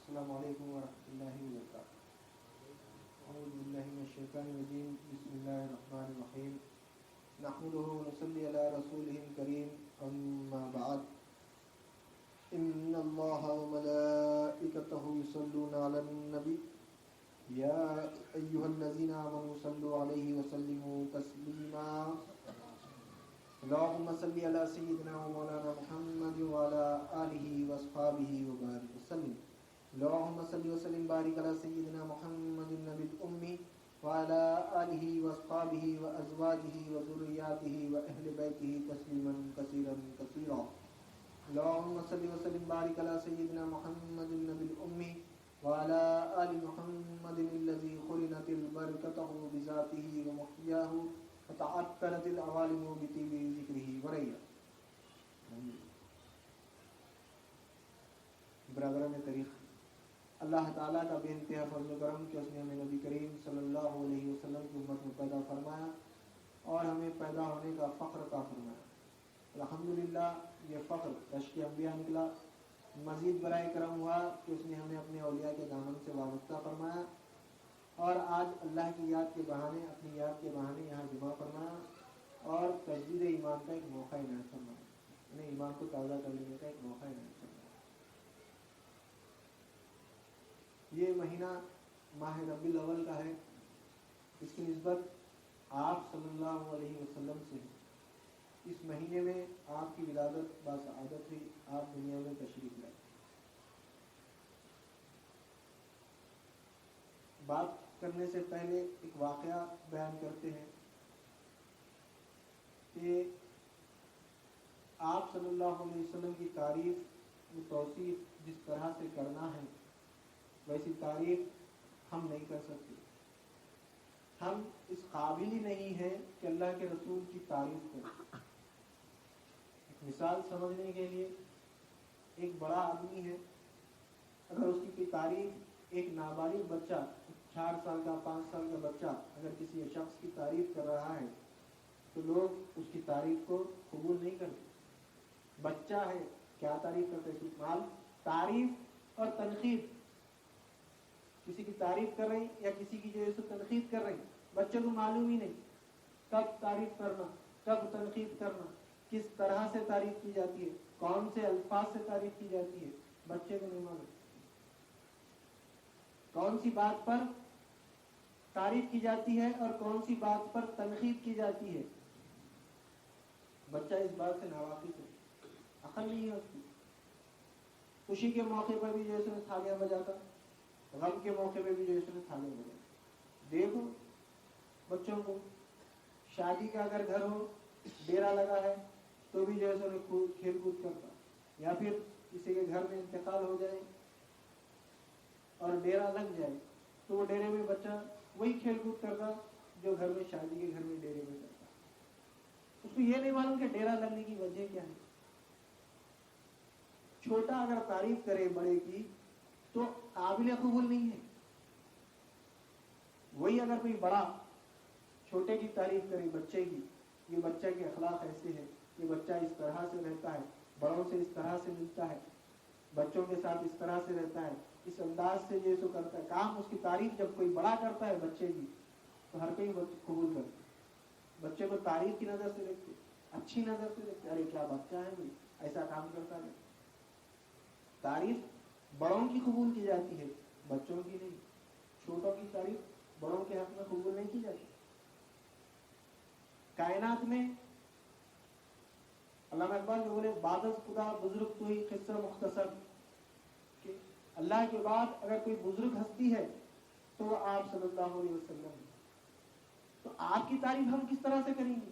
السلام علیکم ورحمۃ اللہ وبرکاتہ۔ اعوذ باللہ من الشیطان الرجیم، بسم اللہ الرحمن الرحیم، نحمدہ ونصلی علی رسولہ الکریم، اما بعد، ان اللہ وملائکتہ یصلون علی النبی یا ایہا الذین آمنوا صلوا علیہ وسلموا تسلیما۔ اللہم صلی علی سیدنا و مولانا محمد وعلی آلہ واصحابہ وبارک وسلم۔ اللہم صلی وسلم بارک علی سیدنا محمد النبی الامی وعلی آلہ واصحابہ وازواجہ وذریاتہ واہل بیتہ تسلیما کثیرا کثیرا۔ اللہم صلی وسلم بارک علی سیدنا محمد النبی الامی وعلی آل محمد الذی قرنت البرکتہ بذاتہ ومحیاہ وتعطرت العوالم بطیب ذکرہ وریا۔ برادران طریق، اللہ تعالیٰ کا بے انتہا فضل و کرم کہ اس نے ہمیں نبی کریم صلی اللہ علیہ وسلم کی امت میں پیدا فرمایا اور ہمیں پیدا ہونے کا فخر عطا فرمایا۔ الحمدللہ یہ فخر رشک انبیاء نکلا، مزید برائے کرم ہوا کہ اس نے ہمیں اپنے اولیاء کے دامن سے وابستہ فرمایا اور آج اللہ کی یاد کے بہانے، اپنی یاد کے بہانے یہاں جمع فرمایا اور تجدید ایمان کا ایک موقع عنایت فرمایا، انہیں ایمان کو تازہ کر لینے کا ایک موقع عنایت فرمایا۔ یہ مہینہ ماہ ربیع الاول کا ہے، اس کی نسبت آپ صلی اللہ علیہ وسلم سے ہے۔ اس مہینے میں آپ کی ولادت باسعادت ہوئی، آپ دنیا میں تشریف لائے۔ بات کرنے سے پہلے ایک واقعہ بیان کرتے ہیں کہ آپ صلی اللہ علیہ وسلم کی تعریف و توصیف جس طرح سے کرنا ہے ویسی تعریف ہم نہیں کر سکتے۔ ہم اس قابل ہی نہیں ہیں کہ اللہ کے رسول کی تعریف کریں۔ ایک مثال سمجھنے کے لیے، ایک بڑا آدمی ہے، اگر اس کی تعریف ایک نابالغ بچہ، 4 سال کا 5 سال کا بچہ اگر کسی شخص کی تعریف کر رہا ہے تو لوگ اس کی تعریف کو قبول نہیں کرتے۔ بچہ ہے، کیا تعریف کرتے ہیں؟ تعریف اور تنقید، کسی کی تعریف کر رہے ہیں یا کسی کی جو ہے سو تنقید کر رہے ہیں، بچے کو معلوم ہی نہیں کب تعریف کرنا، کب تنقید کرنا، کس طرح سے تعریف کی جاتی ہے، کون سے الفاظ سے تعریف کی جاتی ہے، بچے کو نہیں معلوم۔ کون سی بات پر تعریف کی جاتی ہے اور کون سی بات پر تنقید کی جاتی ہے، بچہ اس بات سے ناواقف ہے، عقل نہیں ہے اس کی۔ خوشی کے موقع پر بھی جیسے تھالیاں بجاتا، غم کے موقع پہ بھی جو ہے تھالیاں بجاتا۔ دیکھو بچوں کو، شادی کا اگر گھر ہو، ڈیرا لگا ہے تو بھی جو ہے کھیل کود کرتا، یا پھر کسی کے گھر میں انتقال ہو جائے اور ڈیرا لگ جائے تو وہ ڈیرے میں بچہ وہی کھیل کود کرتا جو گھر میں شادی کے گھر میں ڈیرے میں کرتا۔ اس کو یہ نہیں معلوم کہ ڈیرا لگنے کی وجہ کیا ہے۔ چھوٹا اگر تعریف کرے بڑے کی تو قابل قبول نہیں ہے، وہی اگر کوئی بڑا چھوٹے کی تعریف کرے بچے کی، یہ بچہ کے اخلاق ایسے ہیں، یہ بچہ اس طرح سے رہتا ہے، بڑوں سے اس طرح سے ملتا ہے، بچوں کے ساتھ اس طرح سے رہتا ہے، اس انداز سے یہ سو کرتا ہے کام، اس کی تعریف جب کوئی بڑا کرتا ہے بچے کی تو ہر کوئی قبول کرتا ہے۔ بچے کو تعریف کی نظر سے دیکھتے، اچھی نظر سے دیکھتے، ارے کیا بچہ ہے بھائی، ایسا کام کرتا ہے۔ تعریف بڑوں کی قبول کی جاتی ہے، بچوں کی نہیں۔ چھوٹوں کی تعریف بڑوں کے حق میں قبول نہیں کی جاتی۔ کائنات میں علامہ اقبال جو بولے، بعد از خدا بزرگ تو ہی قصہ مختصر، کہ اللہ کے بعد اگر کوئی بزرگ ہستی ہے تو وہ آپ صلی اللہ علیہ وسلم ہے۔ تو آپ کی تعریف ہم کس طرح سے کریں گے؟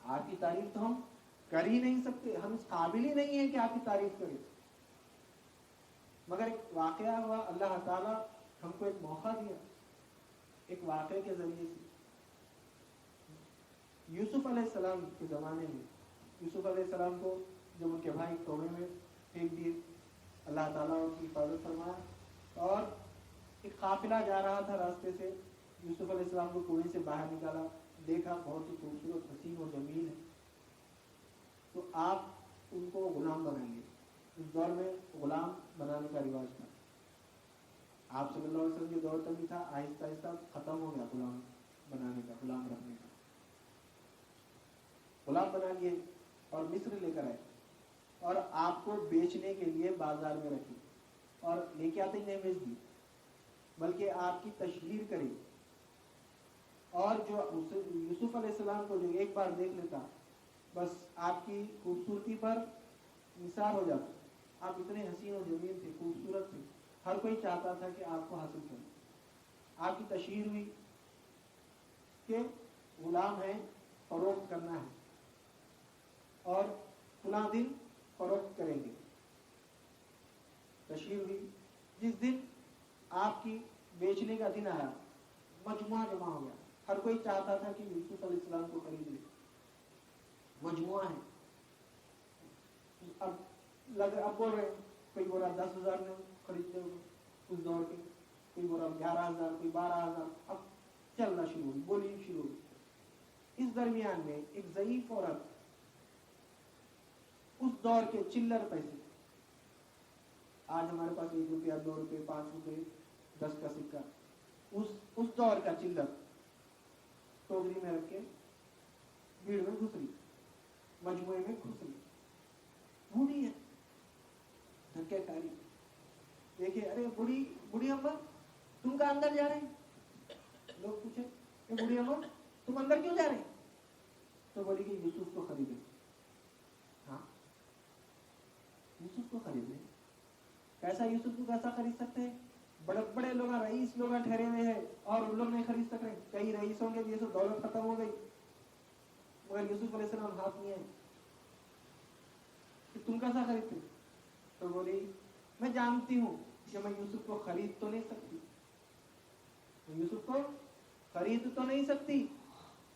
آپ کی تعریف تو ہم کر ہی نہیں سکتے، ہم اس قابل ہی نہیں ہیں کہ آپ کی تعریف کریں۔ مگر ایک واقعہ ہوا، اللہ تعالیٰ ہم کو ایک موقع دیا ایک واقعے کے ذریعے سے۔ یوسف علیہ السلام کے زمانے میں یوسف علیہ السلام کو جب ان کے بھائی کوڑے میں پھینک دیے، اللہ تعالیٰ ان کی حفاظت فرمایا اور ایک قافلہ جا رہا تھا راستے سے، یوسف علیہ السلام کو کنویں سے باہر نکالا، دیکھا بہت ہی خوبصورت حسین و جمیل ہے، تو آپ ان کو غلام بنائیں گے، اس دور میں غلام بنانے کا رواج تھا. آپ صلی اللہ علیہ وسلم کے دور تک بھی تھا، آہستہ آہستہ ختم ہو گیا غلام بنانے کا، غلام رکھنے کا. غلام بنا لیے اور مصر لے کر آئے اور آپ کو بیچنے کے لیے بازار میں رکھی، اور لے کے آتے ہی نہیں بیچ دی بلکہ آپ کی تشہیر کری. اور جو یوسف علیہ السلام کو جو ایک بار دیکھ لیتا بس آپ کی خوبصورتی پر نثار ہو جاتا. آپ اتنے حسین و جمیل تھے، خوبصورت تھے، ہر کوئی چاہتا تھا کہ آپ کو حاصل کرے. آپ کی تشہیر ہوئی کہ غلام ہے، فروخت کرنا ہے اور فلاں دن فروخت کریں گے. تشہیر ہوئی. جس دن آپ کی بیچنے کا دن آیا مجموعہ جمع ہو گیا. ہر کوئی چاہتا تھا کہ یوسف علیہ السلام کو خرید لے. مجموعہ ہے. اب بول رہے ہیں کوئی بولا 10,000 میں خریدتے ہوئے اس دور کے، کوئی بولا 11,000، کوئی 12,000. اب چلنا شروع ہوئی، بولی شروع ہوئی. اس درمیان میں ایک ضعیف عورت اس دور کے چلر پیسے، آج ہمارے پاس 1 روپیہ 2 روپے 5 روپے 10 کا سکہ، اس دور کا چلر ٹوکری میں رکھ کے بھیڑ میں گھس رہی، مجموعے میں گھس رہی. بوڑھی ہے، دھکے کھا رہی. دیکھیے ارے بوڑھی اماں تم کا اندر جا رہے ہیں؟ لوگ پوچھے کہ بوڑھی اماں تم اندر کیوں جا رہے ہیں؟ تو بولی کہ یوسف کو خریدے. ہاں یوسف کو خریدے؟ کیسا یوسف کو کیسا خرید سکتے ہیں؟ بڑے بڑے لوگ رئیس لوگ ٹھہرے ہوئے ہیں اور ان لوگ نہیں خرید سک رہے. کئی رئیسوں کے یہ سب دولت ختم ہو گئی مگر یوسف علیہ السلام ہاتھ نہیں آئے کہ تم کیسا خریدتے؟ تو بولی میں جانتی ہوں کہ میں یوسف کو خرید تو نہیں سکتی، میں یوسف کو خرید تو نہیں سکتی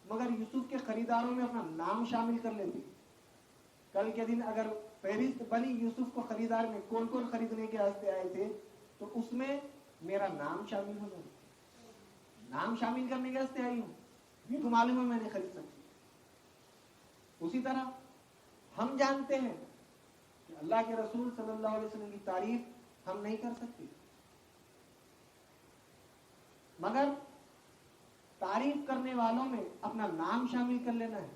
مگر یوسف کے خریداروں میں اپنا نام شامل کر لیتی. کل کے دن اگر فہرست بنی یوسف کو خریدار میں کون کون خریدنے کے واسطے آئے تھے تو اس میں میرا نام شامل ہو جائے. نام شامل کرنے کے واسطے آئی ہوں، یہ تو معلوم ہے میں نہیں خرید سکتی. اسی طرح ہم جانتے ہیں کہ اللہ کے رسول صلی اللہ علیہ وسلم کی تعریف ہم نہیں کر سکتے مگر تعریف کرنے والوں میں اپنا نام شامل کر لینا ہے.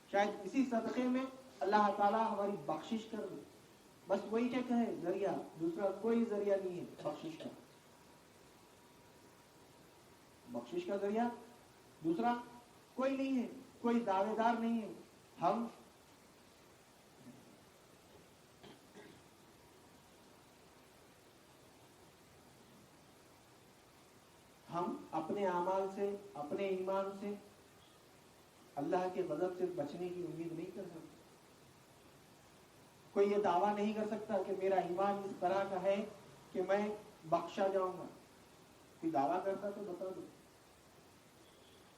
شاید اسی صدقے میں اللہ تعالیٰ ہماری بخشش کر دے. بس وہی کیا کہے ذریعہ، دوسرا کوئی ذریعہ نہیں ہے بخشش کا. بخشش کا ذریعہ دوسرا کوئی نہیں ہے، کوئی دعوے دار نہیں ہے. ہم اپنے اعمال سے، اپنے ایمان سے اللہ کے غضب سے بچنے کی امید نہیں کر سکتے. کوئی یہ دعویٰ نہیں کر سکتا کہ میرا ایمان اس طرح کا ہے کہ میں بخشا جاؤں گا. کوئی دعویٰ کرتا تو بتا دو،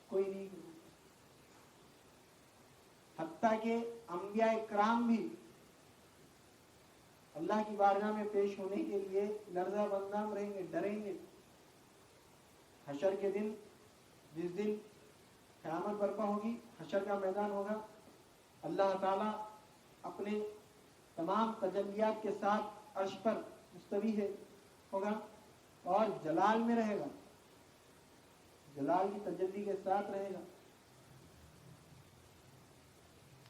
کوئی نہیں. حتیٰ کہ انبیاء کرام بھی اللہ کی بارگاہ میں پیش ہونے کے لیے لرزہ بندام رہیں گے، ڈریں گے. حشر کے دن، جس دن قیامت برپا ہوگی، حشر کا میدان ہوگا، اللہ تعالیٰ اپنے تمام تجلیات کے ساتھ عرش پر مستوی ہوگا اور جلال میں رہے گا، جلال کی تجلی کے ساتھ رہے گا.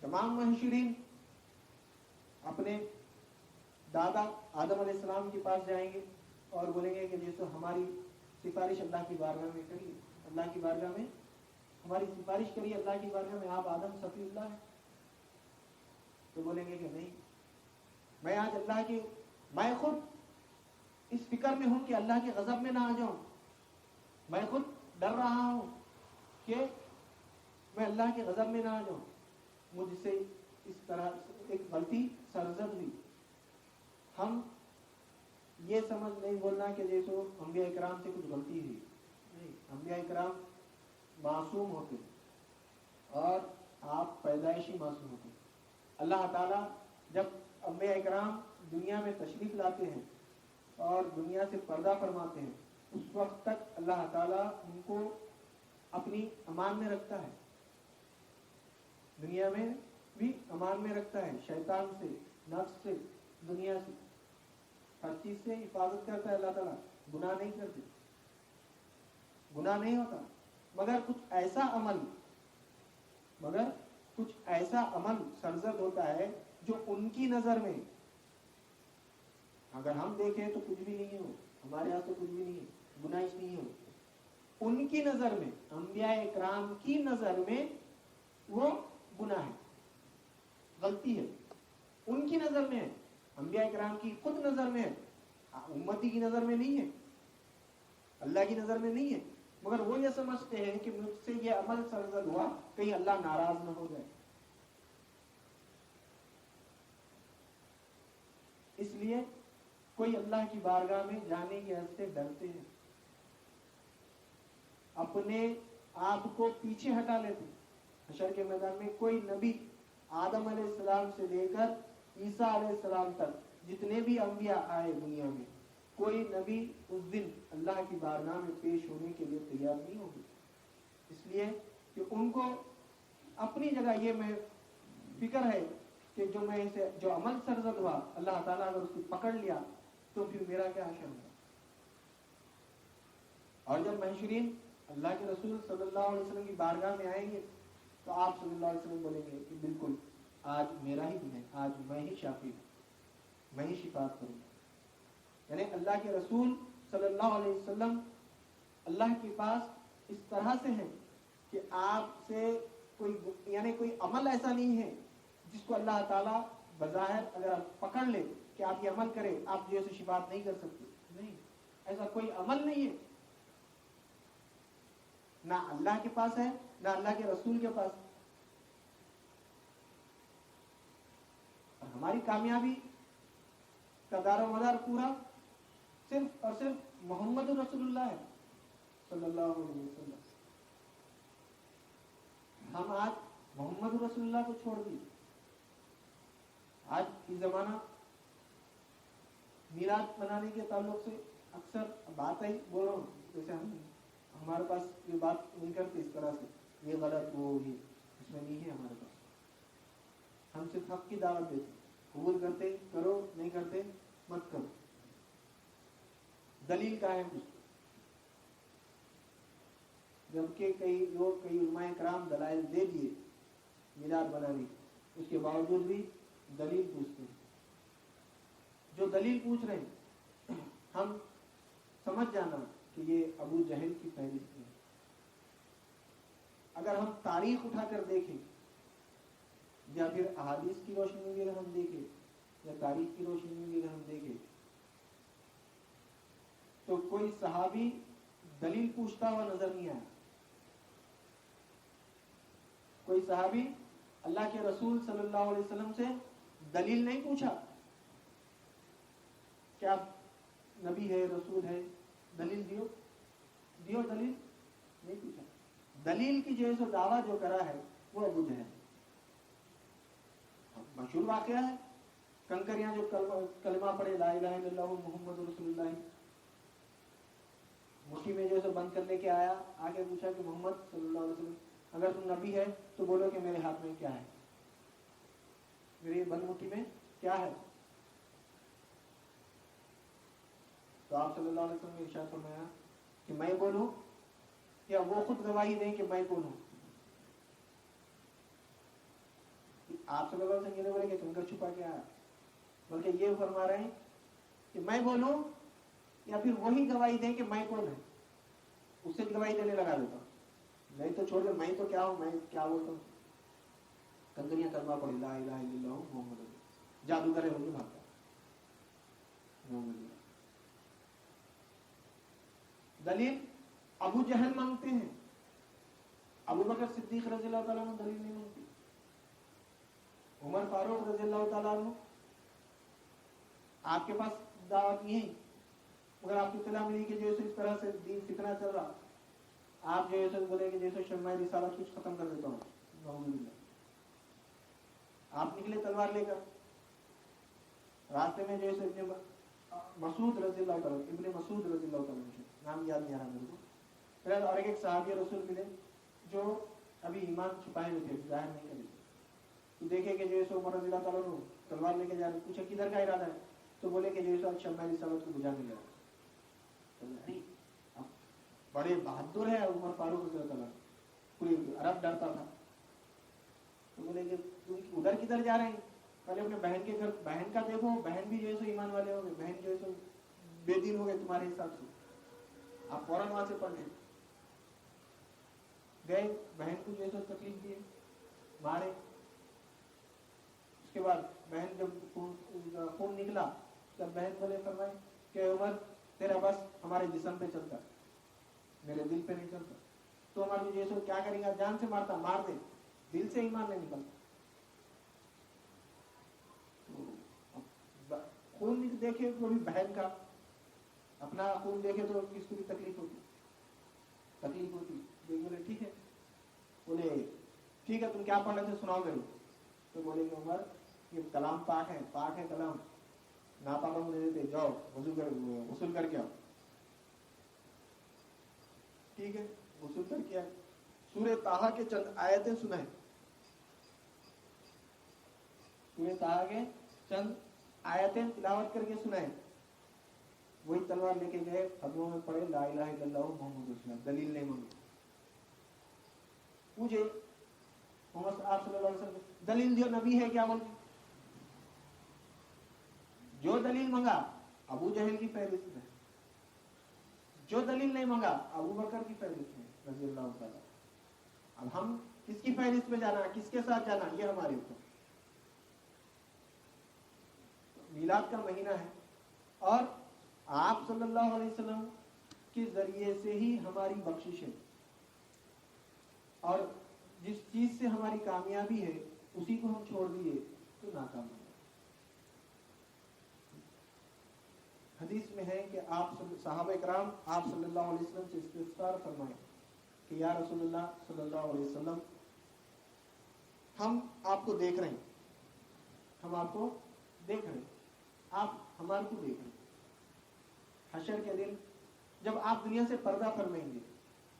تمام محشرین اپنے دادا آدم علیہ السلام کے پاس جائیں گے اور بولیں گے کہ جیسے ہماری سفارش اللہ کی بارگاہ میں کریے، اللہ کی بارگاہ میں ہماری سفارش کریے، اللہ کی بارگاہ میں آپ آدم صفی اللہ ہیں. تو بولیں گے کہ نہیں، میں آج اللہ کے، میں خود اس فکر میں ہوں کہ اللہ کے غضب میں نہ آ جاؤں. میں خود ڈر رہا ہوں کہ میں اللہ کے غضب میں نہ آ جاؤں. مجھ سے اس طرح ایک غلطی سرزد ہوئی. ہم یہ سمجھ نہیں بولنا کہ جیسو انبیاء اکرام سے کچھ غلطی ہوئی، نہیں. انبیاء اکرام معصوم ہوتے اور آپ پیدائشی معصوم ہوتے. اللہ تعالیٰ جب انبیاء اکرام دنیا میں تشریف لاتے ہیں اور دنیا سے پردہ فرماتے ہیں، اس وقت تک اللہ تعالیٰ ان کو اپنی امان میں رکھتا ہے، دنیا میں بھی امان میں رکھتا ہے، شیطان سے، نفس سے, دنیا سے, ہر چیز سے حفاظت کرتا ہے اللہ تعالیٰ. گناہ نہیں کرتے, گناہ نہیں ہوتا, مگر کچھ ایسا عمل سرزد ہوتا ہے جو ان کی نظر میں, اگر ہم دیکھیں تو کچھ بھی نہیں ہو, ہمارے یہاں تو کچھ بھی نہیں ہے, گناہش نہیں ہو, ان کی نظر میں, انبیاء اکرام کی نظر میں وہ گناہ ہے, غلطی ہے. ان کی نظر میں ہے, انبیاء اکرام کی خود نظر میں ہے, امتی کی نظر میں نہیں ہے, اللہ کی نظر میں نہیں ہے, مگر وہ یہ سمجھتے ہیں کہ مجھ سے یہ عمل سرزد ہوا, کہیں اللہ ناراض نہ ہو جائے. اس لیے کوئی اللہ کی بارگاہ میں جانے کے حد سے ڈرتے ہیں, اپنے آپ کو پیچھے ہٹا لیتے. حشر کے میدان میں کوئی نبی آدم علیہ السلام سے لے کر عیسیٰ علیہ السلام تک جتنے بھی انبیاء آئے دنیا میں, کوئی نبی اس دن اللہ کی بارگاہ میں پیش ہونے کے لیے تیار نہیں ہوگی, اس لیے کہ ان کو اپنی جگہ یہ میں فکر ہے کہ جو عمل سرزد ہوا, اللہ تعالیٰ اگر اس کو پکڑ لیا تو پھر میرا کیا حشر ہوگا. اور جب محشرین اللہ کے رسول صلی اللہ علیہ وسلم کی بارگاہ میں آئیں گے تو آپ صلی اللہ علیہ وسلم بولیں گے کہ بالکل آج میرا ہی دن ہے, آج میں ہی شافی ہوں, میں ہی شفاعت کروں گا. یعنی اللہ کے رسول صلی اللہ علیہ وسلم اللہ کے پاس اس طرح سے ہیں کہ آپ سے کوئی عمل ایسا نہیں ہے جس کو اللہ تعالیٰ بظاہر اگر آپ پکڑ لے کہ آپ یہ عمل کریں آپ جو سے شفاعت نہیں کر سکتے. نہیں, ایسا کوئی عمل نہیں ہے, نہ اللہ کے پاس ہے نہ اللہ کے رسول کے پاس. اور ہماری کامیابی کا دار و مدار پورا صرف اور صرف محمد رسول اللہ ہے صلی اللہ علیہ وسلم. ہم آج محمد رسول اللہ کو چھوڑ دیے. آج کی زمانہ میلاد منانے کے تعلق سے اکثر بات ہی بول رہا ہوں, جیسے ہمارے پاس یہ بات نہیں کرتے اس طرح سے, یہ غلط وہ یہ اس میں نہیں ہے ہمارے پاس. ہم صرف حق کی دعوت دیتے, قبول کرتے کرو, نہیں کرتے مت کرو. دلیل کا ہے کچھ, جبکہ کئی علماء کرام دلائل دے دیے میلاد بنانے, اس کے باوجود بھی دلیل پوچھتے ہیں. جو دلیل پوچھ رہے ہیں ہم سمجھ جانا کہ یہ ابو جہل کی فہرست ہے. اگر ہم تاریخ اٹھا کر دیکھیں یا پھر احادیث کی روشنی میں بھی اگر ہم دیکھیں یا تاریخ کی روشنی میں بھی اگر ہم دیکھیں تو کوئی صحابی دلیل پوچھتا ہوا نظر نہیں آیا. کوئی صحابی اللہ کے رسول صلی اللہ علیہ وسلم سے دلیل نہیں پوچھا کہ آپ نبی ہے رسول ہے, دلیل دیو دلیل نہیں پوچھا. دلیل کی جو دعویٰ جو کرا ہے وہ ابو جہل. مشہور واقعہ ہے, کنکریاں جو کلمہ پڑھے لا الہ الا اللہ محمد رسول اللہ, مٹھی میں جو بند کر لے کے آیا, آگے پوچھا کہ محمد صلی اللہ علیہ وسلم اگر تم نبی ہے تو بولو کہ میرے ہاتھ میں کیا ہے, میری بند مٹھی میں کیا ہے. تو آپ صلی اللہ علیہ وسلم نے ارشاد فرمایا کہ میں بولوں یا وہ خود گواہی دیں کہ میں بولوں. آپ صلی اللہ علیہ وسلم یہ نہیں بولے کہ کنکر چھپا کے آیا, بلکہ یہ فرما رہے ہیں کہ میں بولوں یا پھر وہی گواہی دیں کہ میں کون ہے. اس سے گواہی دینے لگا دیتا ہوں, نہیں تو چھوڑ دے, میں تو کیا ہوں, میں کیا بولتا ہوں. کنکریاں کلمہ پڑھی لا الہ الا اللہ محمد, جادوگر ہے وہی بھاگتا. دلیل ابو جہل مانگتے ہیں, ابو بکر صدیق رضی اللہ تعالیٰ عنہ دلیل نہیں مانگتے, عمر فاروق رضی اللہ تعالیٰ عنہ آپ کے پاس دعوت نہیں ہے, مگر آپ کو اطلاع ملی کہ جیسے اس طرح سے دین فتنہ چل رہا, آپ جو ایسے بولے کہ جیسے شمع رسالت کچھ ختم کر دیتا ہوں, نعوذ باللہ. آپ نکلے تلوار لے کر, راستے میں جیسے ابن مسعود رضی اللہ تعالیٰ نام یاد نہیں آ رہا میرے کو, پھر اور ایک صحابی رسول ملے جو ابھی ایمان چھپائے ہوئے تھے, ظاہر نہیں کرے. تو دیکھے کہ جو ہے عمر رضی اللہ تعالیٰ تلوار لے کے جا رہے. پوچھا کدھر کا ارادہ ہے؟ تو بولے کہ جو ہے شمع علیہ السلام کو بجھانے جا رہا ہے. بڑے بہادر ہے عمر فاروق رضی اللہ تعالیٰ, پوری عرب ڈرتا تھا. تو بولے کہ تم ادھر کدھر جا رہے ہیں؟ پہلے اپنے بہن کے گھر, بہن کا دیکھو, بہن بھی جو ہے سو ایمان والے ہو گئے, بہن جو ہے سو بے دین ہو گئے تمہارے حساب سے, آپ فوراً وہاں سے پڑھنے گئے. بہن کو جو ہے سو تکلیف دیے, مارے. اس کے بعد بہن جب خون نکلا تب بہن بولے فرمائے کہ عمر تیرا بس ہمارے جسم پہ چلتا, میرے دل پہ نہیں چلتا. تو عمر جو ہے سو کیا کریں گا, جان سے مارتا, مار دے, دل سے ایمان نہیں نکلتا. خون دیکھے تو بھی بہن کا, اپنا خون دیکھے تو کس کو بھی تکلیف ہوتی. بولے ٹھیک ہے, بولے ٹھیک ہے تم کیا پڑھ رہے تھے سناؤ میرے. تو بولے کہ عمر یہ کلام پاک ہے کلام, ناپاک نہیں دیتے, جاؤ غسل کر کے آؤ. ٹھیک ہے, غسل کر کے آئے. سورہ طٰہٰ کے چند آیتیں سنائیں, سورہ طٰہٰ کے چند آیتیں تلاوت کر کے سنائیں. وہی تلوار لے کے گئے, قدموں میں پڑے لا الہ الا اللہ محمد رسول اللہ, دلیل نہیں مانگی. پوچھے محمد آپ صلی اللہ علیہ وسلم دلیل دیو, نبی ہے کیا بولتے, جو دلیل مانگا ابو جہل کی فہرست میں, جو دلیل نہیں مانگا ابو بکر کی فہرست میں رضی اللہ تعالیٰ. اب ہم کس کی فہرست میں جانا, کس کے ساتھ جانا, یہ ہمارے اوپر. میلاد کا مہینہ ہے اور آپ صلی اللہ علیہ وسلم کے ذریعے سے ہی ہماری بخشش ہے, اور جس چیز سے ہماری کامیابی ہے اسی کو ہم چھوڑ دیے تو ناکام ہو. حدیث میں ہے کہ آپ صحابہ کرام آپ صلی اللہ علیہ وسلم سے استفسار فرمائے کہ یا رسول اللہ صلی اللہ علیہ وسلم, ہم آپ کو دیکھ رہے ہیں, ہم آپ کو دیکھ رہے ہیں, آپ ہمارے کو دیکھ رہے ہیں. حشر کے دن جب آپ دنیا سے پردہ فرمائیں گے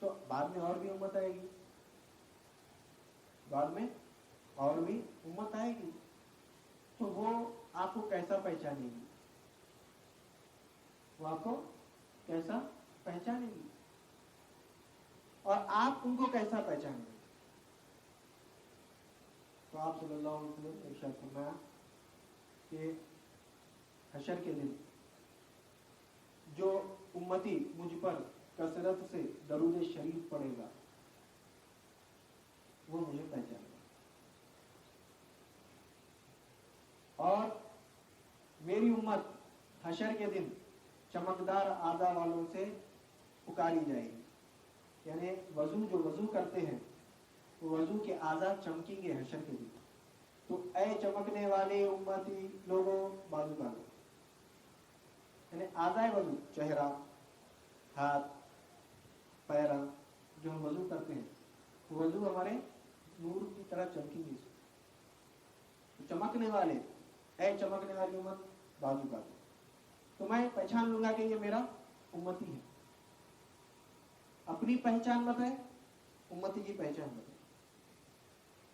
تو بعد میں اور بھی امت آئے گی, بعد میں اور بھی امت آئے گی, تو وہ آپ کو کیسا پہچانے گی, وہ آپ کو کیسا پہچانے گی, اور آپ ان کو کیسا پہچانیں گے. تو آپ صلی اللہ علیہ وسلم نے ارشاد فرمایا کہ حشر کے دن جو امتی مجھ پر کثرت سے درود شریف پڑھے گا وہ مجھے پہچانے گا, اور میری امت حشر کے دن چمکدار اعضاء والوں سے پکاری جائے گی. یعنی جو وضو کرتے ہیں وہ وضو کے اعضاء چمکیں گے حشر کے دن. تو اے چمکنے والے امتی لوگوں بازو ڈالو, یعنی اعضاء وضو, چہرہ, ہاتھ, پیرا, جو ہم وضو کرتے ہیں وضو ہمارے نور کی طرح چمکیں گے. تو چمکنے والے, اے چمکنے والی امت بازو ڈالو. تو میں پہچان لوں گا کہ یہ میرا امتی ہے. اپنی پہچان بتائے, امتی کی پہچان بتائے.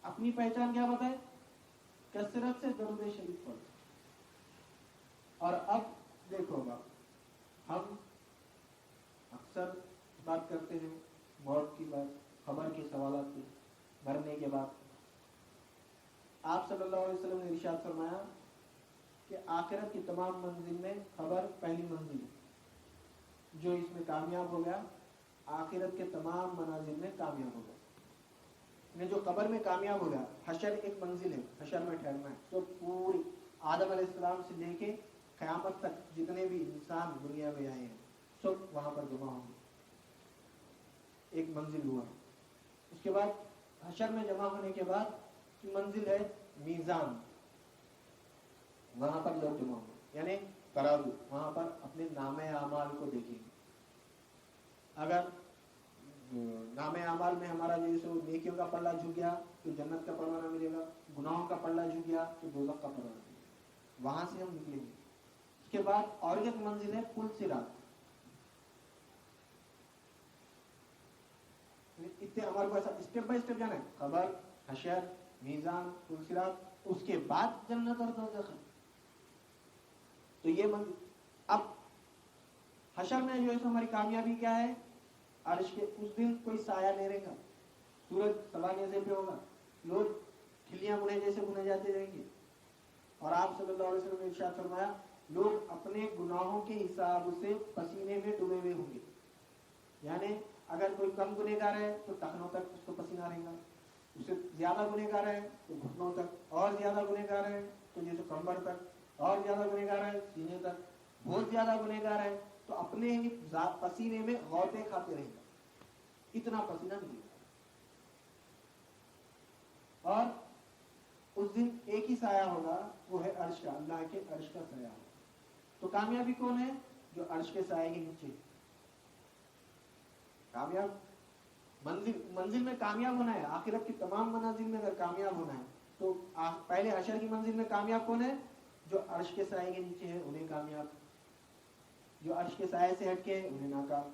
اپنی پہچان کیا بتائے, کثرت سے درود شریف پڑھ. اور اب دیکھو گا, ہم اکثر بات کرتے ہیں موت کی بات, خبر کے سوالات کی, مرنے کے بعد. آپ صلی اللہ علیہ وسلم نے ارشاد فرمایا کہ آخرت کی تمام منزل میں خبر پہلی منزل ہے. جو اس میں کامیاب ہو گیا آخرت کے تمام منازل میں کامیاب ہو گیا. یعنی جو قبر میں کامیاب ہو گیا, حشر ایک منزل ہے, حشر میں ٹھہرنا ہے. تو پوری آدم علیہ السلام سے لے کے قیامت تک جتنے بھی انسان دنیا میں آئے ہیں سب وہاں پر جمع ہوں گے. ایک منزل ہوا. اس کے بعد حشر میں جمع ہونے کے بعد کی منزل ہے میزان, وہاں پر لوگ جمع ہوں گے. یعنی ترازو, وہاں پر اپنے نامہ اعمال کو دیکھیں گے. اگر نامہ اعمال میں ہمارا جیسے نیکیوں کا پلڑا جھک گیا تو جنت کا پروانہ ملے گا, گناہوں کا پلڑا جھک گیا تو دوزخ کا پروانہ ملے گا. وہاں سے ہم نکلیں گے. اس کے بعد اور ایک منزل ہے پل صراط. اتنے ہمارے کو ایسا اسٹیپ بائی اسٹیپ جانا ہے, قبر, حشر, میزان پلسرات، اس کے بعد جنت اور دوزخ ہے. تو یہ اب حشر میں جو ہے ہماری کامیابی کیا ہے؟ عرش کے اس دن کوئی سایہ نہیں رہے گا، سورج سوا جیسے پہ ہوگا، لوگ کھلیاں بنے جیسے بنے جاتے رہیں گے. اور آپ صلی اللہ علیہ وسلم نے ارشاد فرمایا لوگ اپنے گناہوں کے حساب سے پسینے میں ڈوبے ہوئے ہوں گے. یعنی اگر کوئی کم گنہگار ہے تو ٹخنوں تک اس کو پسینہ رہے گا، اس سے زیادہ گنہگار ہے تو گھٹنوں تک، اور زیادہ گنہگار ہے تو جیسے کمر تک، اور زیادہ گنہگار ہے سینے تک، بہت زیادہ گنہگار ہے تو اپنے ہی پسینے میں غوطے کھاتے رہے گا، اتنا پسینہ ملے گا. اور اس دن ایک ہی سایہ ہوگا، وہ ہے عرش کا، اللہ کے عرش کا سایہ ہوگا. تو کامیابی کون ہے؟ جو عرش کے سائے کے نیچے. کامیاب منزل میں کامیاب ہونا ہے، آخرت کی تمام منازل میں اگر کامیاب ہونا ہے تو پہلے حشر کی منزل میں کامیاب کون ہے؟ جو عرش کے سائے کے نیچے ہے انہیں کامیاب، جو عرش کے سائے سے ہٹ کے انہیں ناکام.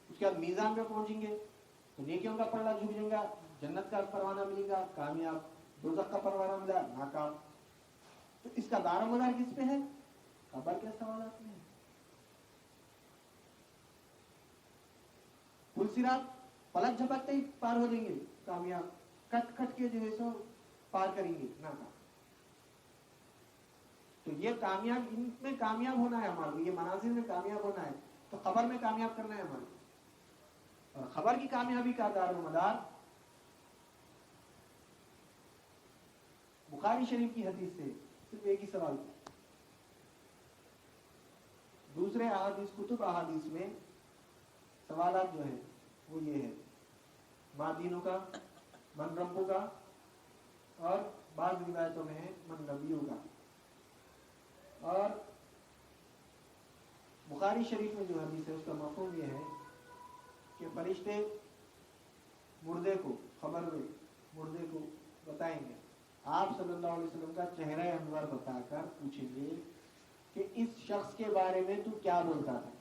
اس کے بعد میزان پہ پہنچیں گے تو نیکیوں کا پلڑا جھک جائے گا، جنت کا پروانہ ملے گا کامیاب، دوزخ کا پروانہ ملا ناکام. تو اس کا دار و مدار کس پہ ہے؟ قبر کے سوالات میں. پلسرات پلک جھپکتے ہی پار ہو جائیں گے کامیاب، کٹ کٹ کے جو ہے سو پار کریں گے ناکام. تو یہ کامیاب، ان میں کامیاب ہونا ہے ہمارے، یہ منازل میں کامیاب ہونا ہے تو خبر میں کامیاب کرنا ہے ہمارے. اور خبر کی کامیابی کا دار و مدار بخاری شریف کی حدیث سے صرف ایک ہی سوال تھا. دوسرے احادیث کتب احادیث میں سوالات جو ہیں وہ یہ ہے ما دینوں کا، من ربوں کا، اور بعض روایتوں میں ہے من نبیوں کا. اور بخاری شریف میں جو حدیث ہے اس کا مفہوم یہ ہے کہ فرشتے مردے کو خبر میں مردے کو بتائیں گے، آپ صلی اللہ علیہ وسلم کا چہرہ انور بتا کر پوچھیں گے کہ اس شخص کے بارے میں تو کیا بولتا تھا،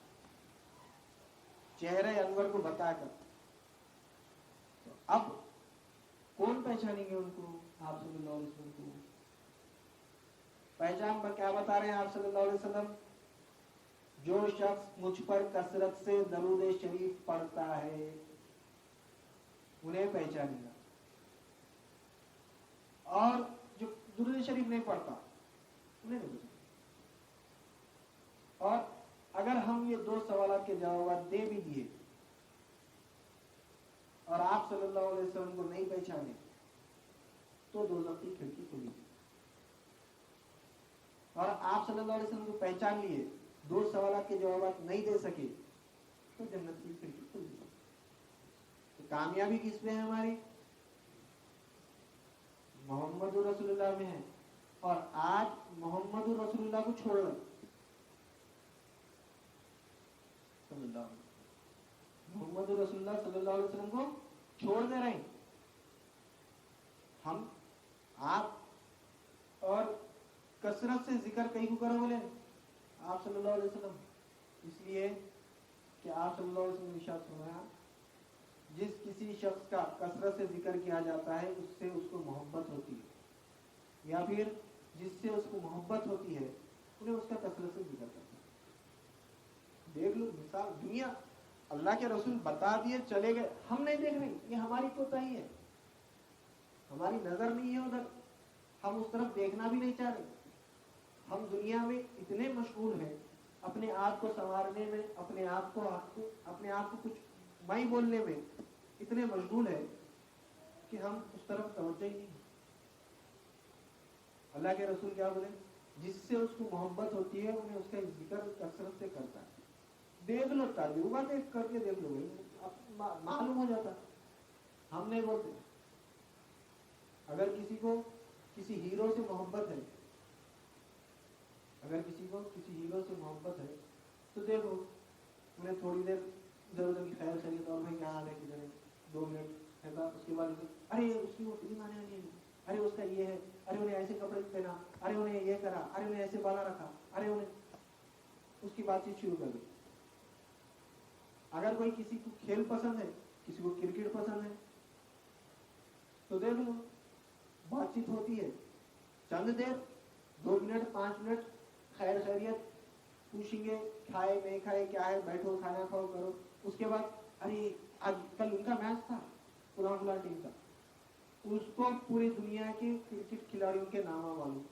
چہرہ انور کو بتا کر. تو اب کون پہچانیں گے ان کو؟ آپ صلی اللہ علیہ وسلم کو. پہچان پر کیا بتا رہے ہیں آپ صلی اللہ علیہ وسلم؟ جو شخص مجھ پر کثرت سے درود شریف پڑھتا ہے انہیں پہچانے گا، اور جو درود شریف نہیں پڑھتا انہیں نہیں پہچانے. اور اگر ہم یہ دو سوالات کے جوابات دے بھی دیے اور آپ صلی اللہ علیہ وسلم کو نہیں پہچانے تو دوزخ کی کھڑکی کھلی. اور آپ صلی اللہ علیہ وسلم کو پہچان لیے، دو سوالات کے جوابات نہیں دے سکے تو جنت کی کھڑکی کھل گئی. تو کامیابی کس میں ہے ہماری؟ محمد رسول اللہ میں ہے. اور آج محمد رسول اللہ کو چھوڑ رہے صلی اللہ علیہ وسلم، محمد رسول اللہ صلی اللہ علیہ وسلم کو چھوڑ دے رہے ہیں ہم. آپ اور کثرت سے ذکر کہیں کو کرو بولے آپ صلی اللہ علیہ وسلم، اس لیے کہ آپ صلی اللہ علیہ وسلم نے ارشاد فرمایا جس کسی شخص کا کثرت سے ذکر کیا جاتا ہے اس سے اس کو محبت ہوتی ہے، یا پھر جس سے اس کو محبت ہوتی ہے انہیں اس کا کثرت سے ذکر کرتا ہے. دیکھ لو مثال، دنیا اللہ کے رسول بتا دیے چلے گئے، ہم نہیں دیکھ رہے، یہ ہماری کوتاہی ہے، ہماری نظر نہیں ہے ادھر، ہم اس طرف دیکھنا بھی نہیں چاہ رہے. ہم دنیا میں اتنے مشغول ہیں اپنے آپ کو سنوارنے میں، اپنے آپ کو کچھ میں بولنے میں اتنے مشغول ہیں کہ ہم اس طرف توجہ ہی نہیں. اللہ کے رسول کیا بولے؟ جس سے اس کو محبت ہوتی ہے انہیں اس کا ذکر کثرت سے کرتا ہے. دیکھ لو تجربہ دیکھ کر کے دیکھ لو، معلوم ہو جاتا. ہم نہیں بولتے. اگر کسی کو کسی ہیرو سے محبت ہے، اگر کسی کو کسی ہیرو سے محبت ہے تو دیکھو انہیں تھوڑی دیر ادھر ادھر کی خیر خیریت اور بھائی کیا حال ہے، کدھر ہے، 2 منٹ ہے، اس کے بعد ارے اس کی وہ فلم آنے والی ہے، ارے اس کا یہ ہے، ارے انہیں ایسے کپڑے پہنا، ارے انہیں یہ کرا، ارے انہیں ایسے بالا رکھا، ارے انہیں، اس کی بات چیت شروع کر دی. اگر کوئی کسی کو کھیل پسند ہے، کسی کو کرکٹ پسند ہے تو دیکھ لو بات چیت ہوتی ہے چند دیر 2 منٹ 5 منٹ خیر خیریت پوچھیں گے کھائے نہیں کھائے کیا ہے بیٹھو کھانا کھاؤ کرو. اس کے بعد ارے آج کل ان کا میچ تھا فلاں ٹیم کا, اس کو پوری دنیا کے کرکٹ کھلاڑیوں کے نام معلوم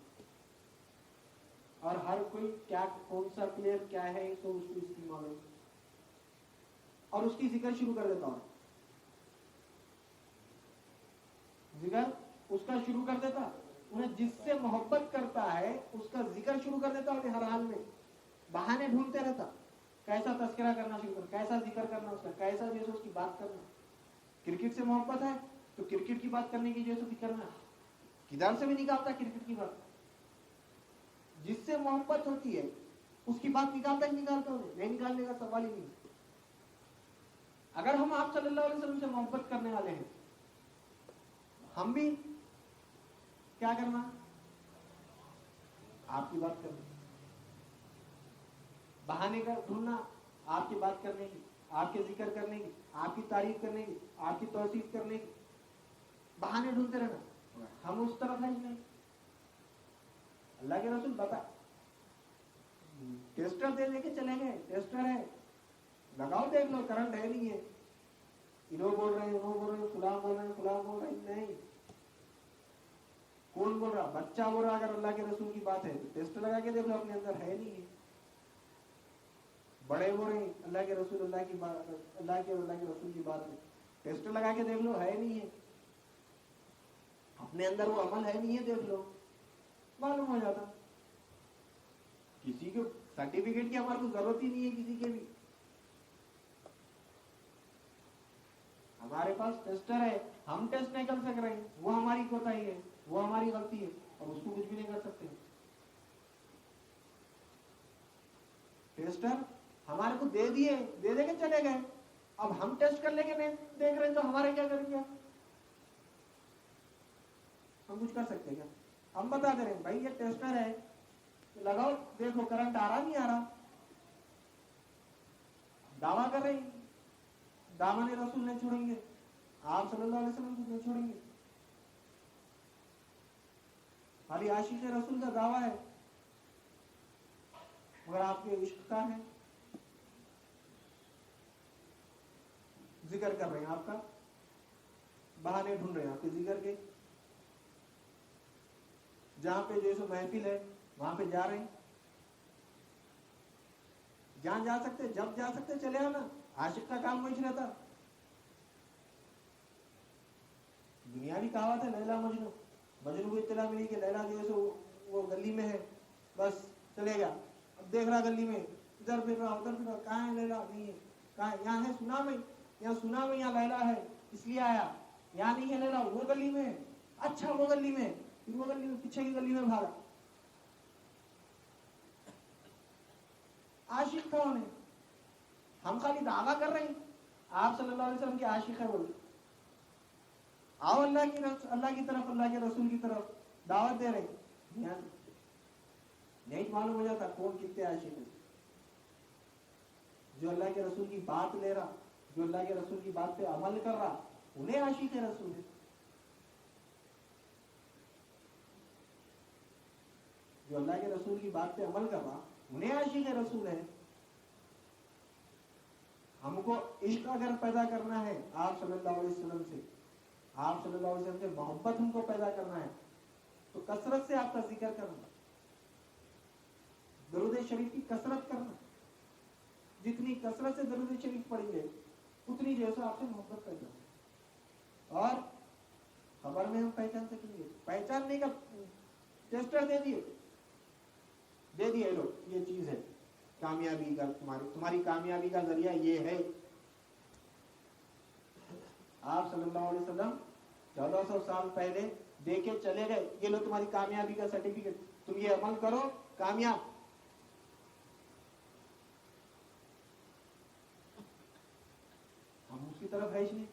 اور ہر کوئی کیا کون سا پلیئر کیا ہے تو اس کو اس کی معلوم اور اس کی ذکر شروع کر دیتا ہوں. ذکر اس کا شروع کر دیتا, انہیں جس سے محبت کرتا ہے اس کا ذکر شروع کر دیتا اور ہر حال میں بہانے ڈھونڈتے رہتا کیسا تذکرہ کرنا شروع کر, کیسا ذکر کرنا اس کا, کیسا جیسے اس کی بات کرنا. کرکٹ سے محبت ہے تو کرکٹ کی بات کرنے کی جیسے کرنا, کدھر سے بھی نکالتا کرکٹ کی بات. جس سے محبت ہوتی ہے اس کی بات نکالتا ہی نکالتا ہو, نہیں نکالنے کا سوال ہی نہیں. اگر ہم آپ صلی اللہ علیہ وسلم سے محبت کرنے والے ہیں, ہم بھی کیا کرنا, آپ کی بات کرنا, بہانے کا ڈھونڈنا آپ کی بات کرنے کی, آپ کے ذکر کرنے کی, آپ کی تعریف کرنے کی, آپ کی توصیف کرنے کی, بہانے ڈھونڈتے رہنا. ہم اس طرف ہیں نہیں. اللہ کے رسول بتا ٹیسٹر دے کے چلے گئے, ٹیسٹر ہے لگاؤ دیکھ لو کرنٹ ہے نہیں ہے, انہوں بول رہے ہیں انہوں بول رہے ہیں فلاں بول رہے ہیں فلاں بول رہے ہیں, نہیں کون بول رہا, بچہ بول رہا. اگر اللہ کے رسول کی بات ہے تو ٹیسٹ لگا کے دیکھ لو اپنے اندر ہے نہیں ہے. بڑے بول رہے ہیں اللہ کے رسول اللہ کی بات, اللہ کے رسول کی بات ہے, ٹیسٹ لگا کے دیکھ لو ہے نہیں ہے, اپنے اندر وہ عمل ہے نہیں ہے, دیکھ لو معلوم ہو جاتا. کسی کو سرٹیفکیٹ کی ہمارے کو ضرورت ہی نہیں ہے کسی کے بھی. ہمارے پاس ٹیسٹر ہے, ہم ٹیسٹ نہیں کر سک رہے ہیں, وہ ہماری کوتاہی ہے, وہ ہماری غلطی ہے, اور اس کو کچھ بھی نہیں کر سکتے. ٹیسٹر ہمارے کو دے دیے, دے دے کے چلے گئے, اب ہم ٹیسٹ کر لیں گے نہیں دیکھ رہے تو ہمارے کیا کریں گے, ہم کچھ کر سکتے کیا؟ ہم بتا دے رہے ہیں بھائی یہ ٹیسٹر ہے لگاؤ دیکھو کرنٹ آ رہا نہیں آ رہا, دعویٰ کر رہے ہیں دامن رسول نہیں چھوڑیں گے, آپ صلی اللہ علیہ وسلم کو نہیں چھوڑیں گے. خالی عاشق رسول کا دعویٰ ہے مگر آپ کے عشق کا ہے, ذکر کر رہے ہیں آپ کا, بہانے ڈھونڈ رہے ہیں آپ کے ذکر کے, جہاں پہ جیسے محفل ہے وہاں پہ جا رہے ہیں, جہاں جا سکتے جب جا سکتے چلے آنا. عاشق کا کام وہی رہتا. دنیاوی کہاوت ہے لیلا مجنو, مجنو کو اطلاع ملی کہ لیلا جو ہے وہ گلی میں ہے, بس چلے گا. اب دیکھ رہا گلی میں ادھر پھر رہا ادھر پھر رہا, کہاں ہے لیلا, نہیں ہے, کہاں ہے, یہاں ہے سنا میں, یہاں سنا میں یہاں لیلا ہے اس لیے آیا, یہاں نہیں ہے لیلا وہ گلی میں ہے, اچھا وہ گلی میں, پھر وہ گلی میں پیچھے کی گلی میں بھاگا. عاشق تھا انہیں, ہم خالی دعویٰ کر رہے ہیں آپ صلی اللہ علیہ وسلم کے عاشق ہے بول, آؤ اللہ کی طرف اللہ کے رسول کی طرف دعوت دے رہے ہیں, نہیں معلوم ہو جاتا کون کتنے عاشق ہیں. جو اللہ کے رسول کی بات لے رہا, جو اللہ کے رسول کی بات پہ عمل کر رہا, انہیں عاشق رسول ہے. جو اللہ کے رسول کی بات پہ عمل کر رہا انہیں عاشق رسول ہے. ہم کو عشق اگر پیدا کرنا ہے آپ صلی اللہ علیہ وسلم سے, آپ صلی اللہ علیہ وسلم سے محبت ہم کو پیدا کرنا ہے تو کثرت سے آپ کا ذکر کرنا, درود شریف کی کثرت کرنا. جتنی کثرت سے درود شریف پڑھیں گے اتنی جیسا آپ سے محبت پیدا ہوگی. اور خبر میں ہم پہچان سکیں گے. پہچاننے کا ٹیسٹر دے دیے لو, یہ چیز ہے کامیابی کا, تمہاری کامیابی کا ذریعہ یہ ہے. آپ صلی اللہ علیہ وسلم 1400 سال پہلے دے کے چلے گئے, یہ لو تمہاری کامیابی کا سرٹیفکیٹ, تم یہ عمل کرو کامیاب. ہم اس کی طرف ہے نہیں,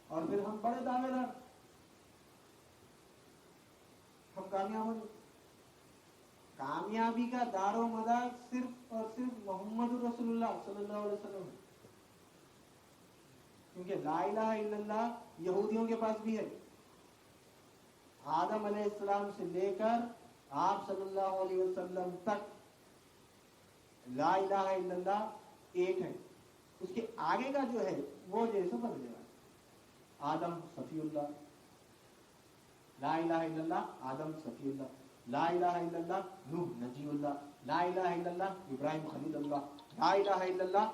اور پھر ہم بڑے دعوے دار, ہم کامیاب ہوں. کامیابی کا دار و مدار صرف اور صرف محمد رسول اللہ صلی اللہ علیہ وسلم. کیونکہ لا الہ الا اللہ یہودیوں کے پاس بھی ہے. آدم علیہ السلام سے لے کر آپ صلی اللہ علیہ وسلم تک لا الہ الا اللہ ایک ہے. اس کے آگے کا جو ہے وہ جیسے بدلے گا. آدم صفی اللہ، لا الہ الا اللہ آدم صفی اللہ، لا الہ الا اللہ نوح نجی اللہ، لا الہ الا اللہ ابراہیم خلیل اللہ، لا الہ الا اللہ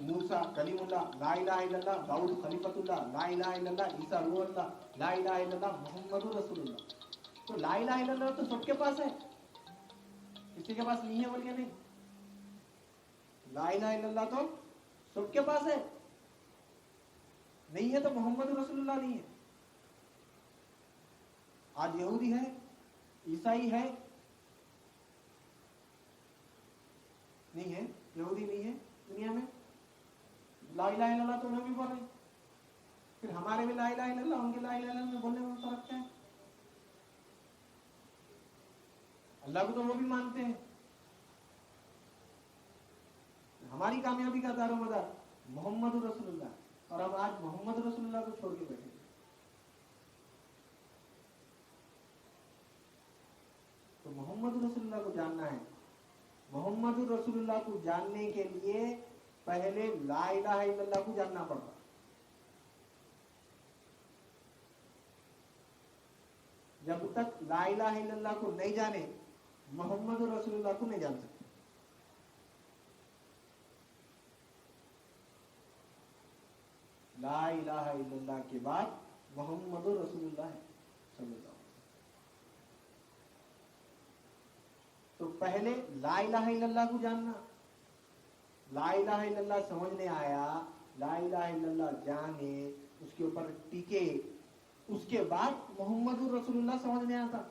موسیٰ کلیم اللہ، لا الہ الا اللہ داؤد خلیفۃ اللہ، لا الہ الا اللہ عیسیٰ روح اللہ، لا الہ الا اللہ محمد رسول اللہ. تو لا الہ الا اللہ تو سب کے پاس ہے، کسی کے پاس نہیں ہے بول کے نہیں. لا الہ الا اللہ تو سب کے پاس ہے، نہیں ہے تو محمد رسول اللہ نہیں ہے. آج یہودی ہے، عیسائی ہے، نہیں ہے، یہودی نہیں ہے دنیا میں، لا الہ الا اللہ تو انہیں بھی بول رہے ہیں. پھر ہمارے بھی لا الہ الا اللہ، ان کے لا الہ الا اللہ میں بولنے میں فرق کیا ہے؟ اللہ کو تو وہ بھی مانتے ہیں. ہماری کامیابی کا دار و مدار محمد رسول اللہ، اور ہم آج محمد رسول اللہ کو چھوڑ کے بیٹھے. تو محمد رسول اللہ کو جاننا ہے. محمد رسول اللہ کو جاننے کے لیے پہلے لا الہ الا اللہ کو جاننا پڑتا. جب تک لا الہ الا اللہ کو نہیں جانے محمد رسول اللہ کو نہیں جان سکتے. لا الہ الا اللہ کے بعد محمد رسول اللہ صلی اللہ علیہ وسلم. تو پہلے لا الہ الا اللہ کو جاننا، لا الہ الا اللہ سمجھنے آیا، لا الہ الا اللہ جانے، اس کے اوپر ٹکے، اس کے بعد محمد رسول اللہ سمجھنے آتا.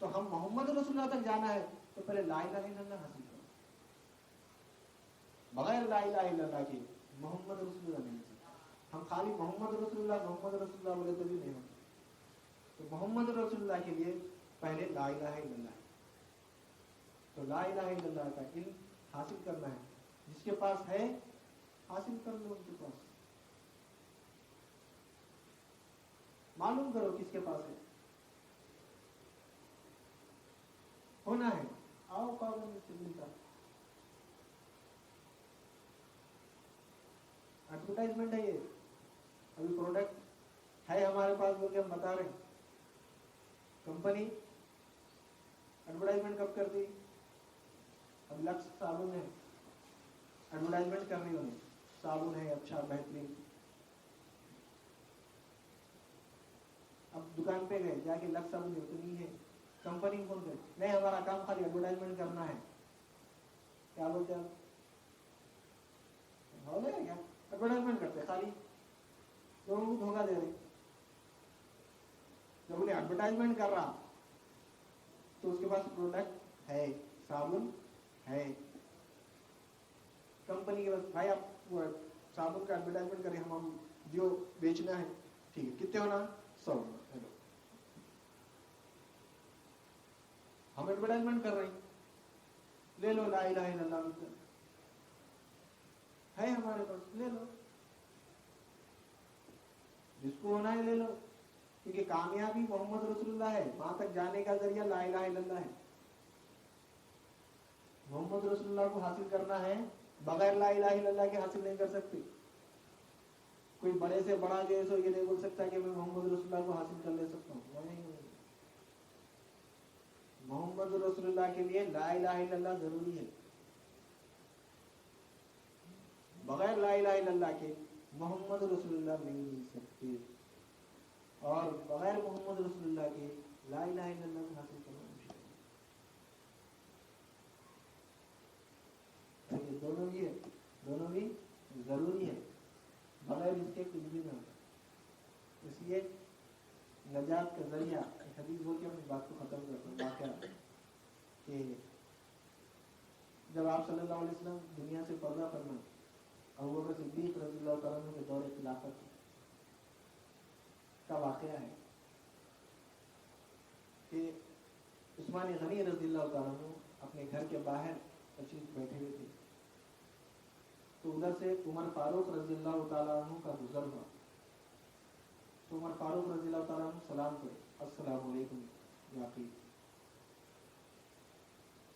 تو ہم محمد رسول اللہ تک جانا ہے تو پہلے لا الہ الا اللہ حاصل کرو. بغیر لا الہ الا اللہ کے محمد رسول اللہ نہیں سکتا. ہم خالی محمد رسول اللہ بولے تو بھی نہیں ہوتا. تو محمد رسول اللہ کے لیے پہلے لا الہ الا اللہ. تو لا الہ الا اللہ کا علم حاصل کرنا ہے. جس کے پاس ہے حاصل کر لو، ان کے پاس معلوم کرو کس کے پاس ہے. ہونا ہے، آؤ کاغذ میں سے ملتا. ایڈورٹائزمنٹ ہے یہ. ابھی پروڈکٹ ہے ہمارے پاس بول کے ہم بتا رہے ہیں. کمپنی ایڈورٹائزمنٹ کب کرتی؟ اب لکس صابن ہے، ایڈورٹائزمنٹ کرنی انہیں، صابن ہے اچھا بہترین. اب دکان پہ گئے جا کے لکس صابن ہے تو نہیں ہے، کمپنی کو فون کرے نہیں ہمارا کام خالی ایڈورٹائزمنٹ کرنا ہے. کیا بولتے ہیں ہو گیا کیا؟ ایڈورٹائزمنٹ کرتے خالی لوگوں کو دھوکہ دے رہے. جب انہیں ایڈورٹائزمنٹ کر رہا تو اس کے پاس پروڈکٹ ہے، صابن ہے. کمپنی کے پاس بھائی آپ وہ صابن کا ایڈورٹائزمنٹ کریں، ہم جو بیچنا ہے ٹھیک ہے کتنے ہونا 100. ہم ایڈورٹائزمنٹ کر رہے ہیں، لے لو لا الہ الا اللہ ہے ہمارے پاس، لے لو جس کو ہونا ہے لے لو. کیونکہ کامیابی محمد رسول اللہ ہے، وہاں تک جانے کا ذریعہ لا الہ الا اللہ ہے. محمد رسول اللہ کو حاصل کرنا ہے، بغیر لا الہ الا اللہ کے حاصل نہیں کر سکتے. کوئی بڑے سے بڑا جو ہے سو یہ نہیں بول سکتا کہ میں محمد رسول اللہ کو حاصل کر لے سکتا ہوں. نہیں، محمد رسول اللہ کے لیے لا الہ الا اللہ ضروری ہے. بغیر لا الہ الا اللہ کے محمد رسول اللہ نہیں مل سکتے، اور بغیر محمد رسول اللہ کے لا الہ الا اللہ کو حاصل کرنا مشکل ہے. یہ دونوں بھی ضروری ہے، بغیر اس کے کچھ بھی نہ ہوتا. اس لیے نجات کا ذریعہ ایک حدیث بول کے میں اس بات کو ختم کرتا ہوں. واقعہ کہ جب آپ صلی اللہ علیہ وسلم دنیا سے پردہ فرمائے، ابوبکر صدیق رضی اللہ تعالیٰ عنہ کے دور خلافت کا واقعہ ہے کہ عثمان غنی رضی اللہ تعالیٰ عنہ اپنے گھر کے باہر تشریف بیٹھے ہوئے تھے. تو ادھر سے عمر فاروق رضی اللہ تعالیٰ عنہ کا گزر ہوا، تو عمر فاروق رضی اللہ تعالیٰ عنہ سلام کرے، السلام علیکم یا عقیل.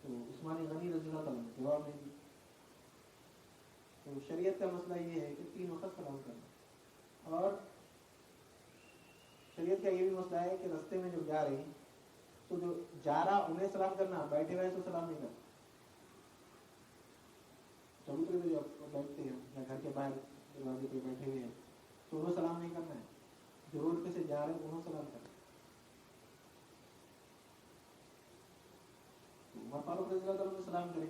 تو عثمان غنی رضی اللہ تعالیٰ نے جواب نہیں دیا. تو شریعت کا مسئلہ یہ ہے کہ 3 وقت سلام کرنا، اور شریعت کا یہ بھی مسئلہ ہے کہ رستے میں جو جا رہے ہیں تو جو جا رہا انہیں سلام کرنا، بیٹھے ہوئے تو سلام نہیں کرنا. چبوترے میں جو بیٹھتے ہیں یا گھر کے باہر دروازے پہ بیٹھے ہوئے ہیں تو انہوں سلام نہیں کرنا ہے، جو روڈ پہ سے جا رہے ہیں انہوں سلام کرنا. عمر فاروق رضی اللہ تعالیٰ نے سلام کرے،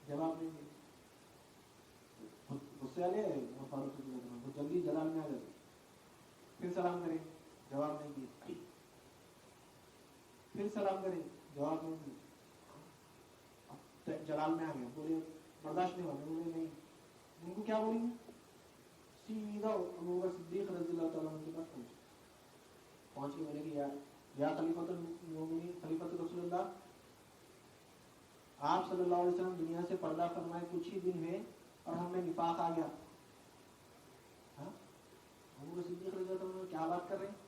جواب نہیں دیا. غصے والے عمر فاروق رضی اللہ تعالیٰ جلدی جلال میں آ جاتے، پھر سلام کرے، جواب نہیں دیا. پھر سلام کرے، جواب نہیں دیا. جلال میں آ گیا، بولے برداشت نہیں ہوا، بولے نہیں. ان کو کیا بولیں گے؟ سیدھا ابو بکر صدیق رضی اللہ تعالیٰ عنہ کے پاس پہنچ کے بولے کہ یا خلیفۃ المومنین، خلیفۃ رسول اللہ، آپ صلی اللہ علیہ وسلم دنیا سے پردہ فرمائے کچھ ہی دن ہوئے اور ہم میں نفاق آ گیا. ابو بکر صدیق رضی اللہ عنہ کیا بات کر رہے ہیں؟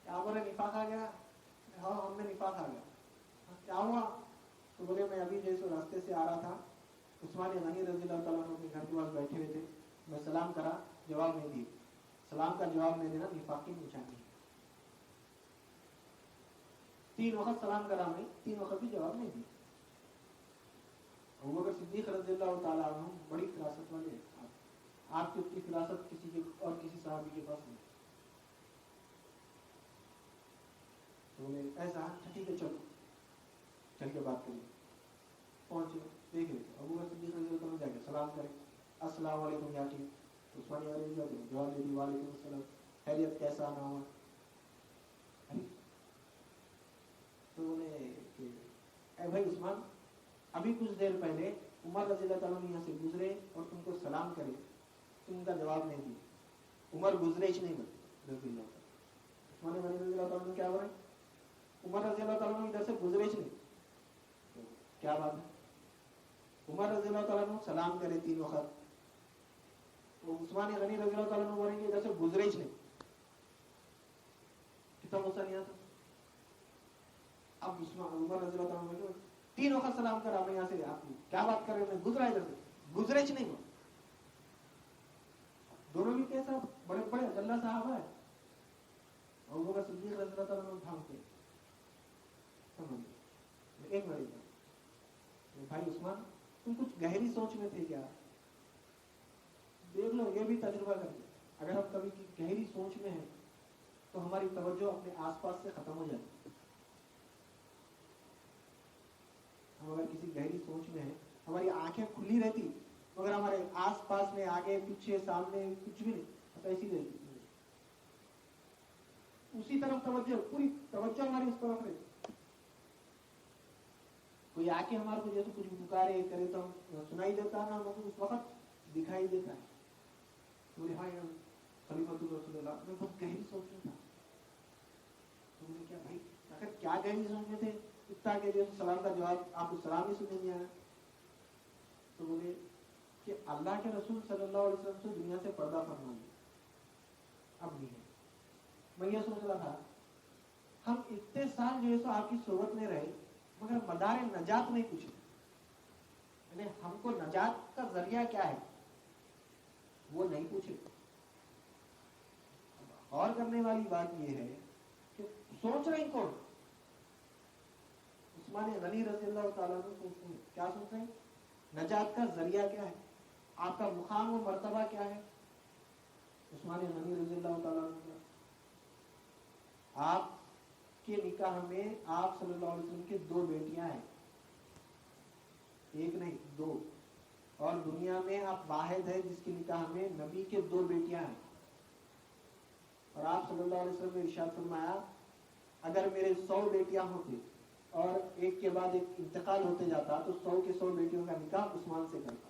کیا بولے نفاق آ گیا؟ ہاں ہم میں نفاق آ گیا. کیا ہوا؟ تو بولے میں ابھی جیسے راستے سے آ رہا تھا، عثمان غنی رضی اللہ تعالیٰ عنہ اپنے گھر کے پاس بیٹھے ہوئے تھے، میں سلام کرا، جواب نہیں دی. سلام کا جواب نہیں دینا نفاق کی نشانی ہے. 3 وقت سلام کرا میں، 3 وقت بھی جواب نہیں دی. ابو بکر صدیق رضی اللہ تعالیٰ عنہ بڑی فراست والے ہیں. آپ کی اتنی فراست کسی کے اور کسی صحابی کے پاس نہیں. بولے ایسا، ٹھیک ہے چلو، چل کے بات کریں. پہنچے، دیکھ رہے ابو بکر صدیق رضی اللہ عنہ جا کے سلام کرے، السلام علیکم یا ٹھیک. عثمان غنی جواب دے دی، وعلیکم السلام، خیریت، کیسا نہ ہوا. تو بولے کہ اے بھائی عثمان، ابھی کچھ دیر پہلے عمر رضی اللہ تعالیٰ یہاں سے گزرے اور تم کو سلام کرے، تم کا جواب نہیں دیا. عمر گزرے ہی نہیں بولے رضی اللہ تعالیٰ. عثمان غنی رضی اللہ تعالیٰ کیا بولے؟ عمر رضی اللہ تعالیٰ ادھر سے گزرے ہی نہیں. کیا بات ہے؟ عمر رضی اللہ تعالیٰ سلام کرے 3 وقت، تو عثمان غنی رضی اللہ تعالیٰ بولیں گے ادھر سے گزرے ہی نہیں. کتنا غصہ نہیں آتا؟ اب عمر رضی اللہ تعالیٰ بولے 3 وقت سلام کرا میں یہاں سے، آپ کیا بات کر رہے ہیں؟ گزرا ادھر سے، گزرے ہی نہیں. دونوں بھی کیسا بڑے بڑے اللہ صاحب ہے. ابو بکر صدیق رضی اللہ تعالیٰ تھامتے ایک بڑی بات، بھائی عثمان تم کچھ گہری سوچ میں تھے کیا؟ دیکھ لو، یہ بھی تجربہ کر کے، اگر ہم کبھی کی گہری سوچ میں ہیں تو ہماری توجہ اپنے آس پاس سے ختم ہو جاتی. ہم اگر کسی گہری سوچ میں ہیں، ہماری آنکھیں کھلی رہتی مگر ہمارے آس پاس میں آگے پیچھے سامنے کچھ بھی نہیں، بس ایسی رہتی. اسی طرف توجہ، پوری توجہ ہماری اس طرف رہتی. کوئی آ کے ہمارے کو جیسے کچھ پکارے کرے تو ہم سنائی دیتا ہے نا، ہم کو اس وقت دکھائی دیتا ہے. بولے ہاں خلیفۃ رسول اللہ، میں بہت گہری سوچ میں تھا. تو بولے کیا بھائی، آخر کیا گہری سوچ میں تھے اتنا کہ جیسے سلام کا جواب آپ کو سلام ہی سننے نہیں آیا؟ تو بولے کہ اللہ کے رسول صلی اللہ علیہ وسلم سے دنیا سے پردہ فرما لیا، اب نہیں ہے. میں یہ سوچ رہا تھا ہم اتنے سال جو ہے سو آپ کی صحبت میں رہے مگر مدار نجات نہیں پوچھے، یعنی ہم کو نجات کا ذریعہ کیا ہے وہ نہیں پوچھے. غور کرنے والی بات یہ ہے کہ سوچ رہے ہیں کون؟ عثمان غنی رضی اللہ تعالیٰ عنہ سوچتے ہیں. کیا سوچ رہے ہیں؟ نجات کا ذریعہ کیا ہے، آپ کا مقام و مرتبہ کیا ہے. عثمان غنی رضی اللہ تعالیٰ عنہ آپ کے نکاح میں آپ صلی اللہ علیہ وسلم کی 2 بیٹیاں ہیں، ایک نہیں 2، اور دنیا میں آپ واحد ہیں جس کے نکاح میں نبی کے 2 بیٹیاں ہیں. اور آپ صلی اللہ علیہ وسلم نے ارشاد فرمایا اگر میرے 100 بیٹیاں ہوتی اور ایک کے بعد ایک انتقال ہوتے جاتا تو 100 کے 100 بیٹیوں کا نکاح عثمان سے کرتا.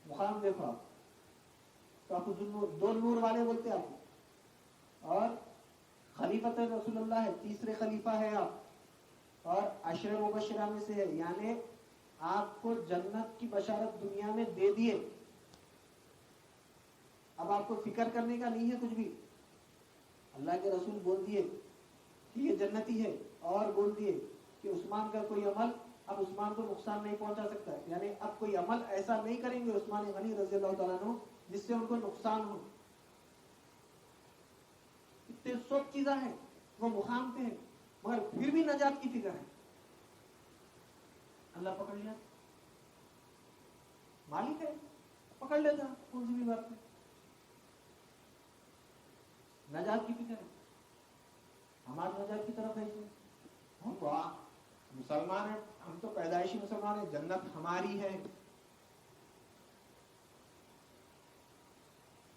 مقام دیکھو آپ، تو آپ کو 2 نور والے بولتے آپ، اور خلیفۃ رسول اللہ ہے، تیسرے خلیفہ ہے آپ، اور عشر مبشرہ میں سے ہے، یعنی آپ کو جنت کی بشارت دنیا میں دے دیے، اب آپ کو فکر کرنے کا نہیں ہے کچھ بھی. اللہ کے رسول بول دیے کہ یہ جنتی ہے، اور بول دیے کہ عثمان کا کوئی عمل اب عثمان کو نقصان نہیں پہنچا سکتا ہے، یعنی اب کوئی عمل ایسا نہیں کریں گے عثمان غنی رضی اللہ تعالیٰ عنہ جس سے ان کو نقصان ہو. اتنے سب چیزیں ہیں، وہ مقام پہ ہے، مگر پھر بھی نجات کی فکر ہے. اللہ پکڑ لیا، مالک ہے، پکڑ لیتا، کون سی بھی بات نہیں. نجات کی فکر ہے، ہمارے نجات کی طرف ہے. ہم مسلمان ہیں، ہم تو پیدائشی مسلمان ہیں، جنت ہماری ہے.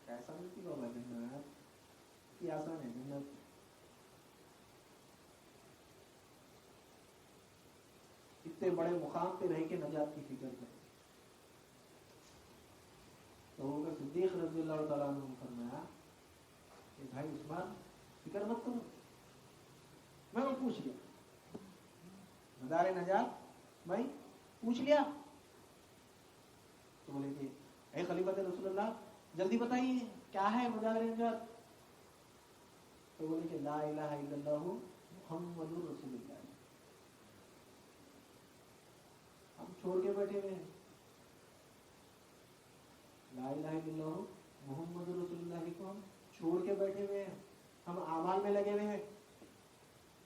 کیسا ملتی بابا جنت؟ کی آسان ہے جنت. اتنے بڑے مقام پہ رہ کے نجات کی فکر کریں. تو صدیق رضی اللہ تعالیٰ عنہ نے فرمایا کہ بھائی عثمان فکر مت کرو، میں نے پوچھ لیا مدار نجات، میں پوچھ لیا. تو بولے کہ اے خلیفۃ رسول اللہ جلدی بتائیے کیا ہے مدار نجات. تو بولے کہ لا الہ الا اللہ محمد رسول اللہ. ہم چھوڑ کے بیٹھے ہوئے ہیں لا الہ الا اللہ محمد رسول اللہ کو، ہم چھوڑ کے بیٹھے ہوئے ہیں، ہم اعمال میں لگے ہوئے ہیں.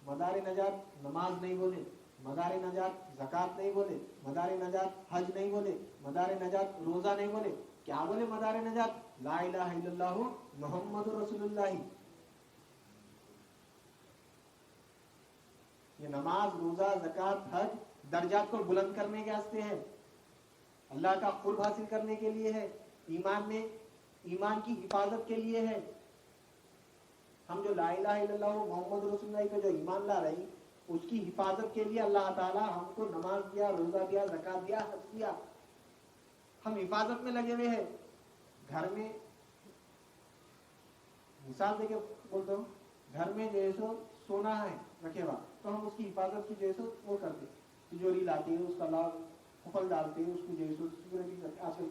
مدار نجات نماز نہیں بولے، مدار نجات زکوٰۃ نہیں بولے، مدار نجات حج نہیں بولے، مدار نجات روزہ نہیں بولے. کیا بولے مدار نجات؟ لا الہ الا اللہ محمد رسول اللہ. یہ نماز، روزہ، زکوٰۃ، حج درجات کو بلند کرنے کے واسطے ہے، اللہ کا قرب حاصل کرنے کے لیے ہے، ایمان میں ایمان کی حفاظت کے لیے ہے. ہم جو لا الہ الا اللہ محمد رسول اللہ کو جو ایمان لا رہے ہیں اس کی حفاظت کے لیے اللہ تعالیٰ ہم کو نماز دیا، روزہ دیا، زکوٰۃ دیا، حج دیا. ہم حفاظت میں لگے ہوئے ہیں. گھر میں مثال دے کے بولتا ہوں، گھر میں جیسو سونا ہے رکھے ہوا تو ہم اس کی حفاظت کی جیسو وہ کرتے، تجوری لاتے ہیں، اس کا لاک قفل ڈالتے ہیں، اس کو جیسو سیکورٹی کرتے. آج کل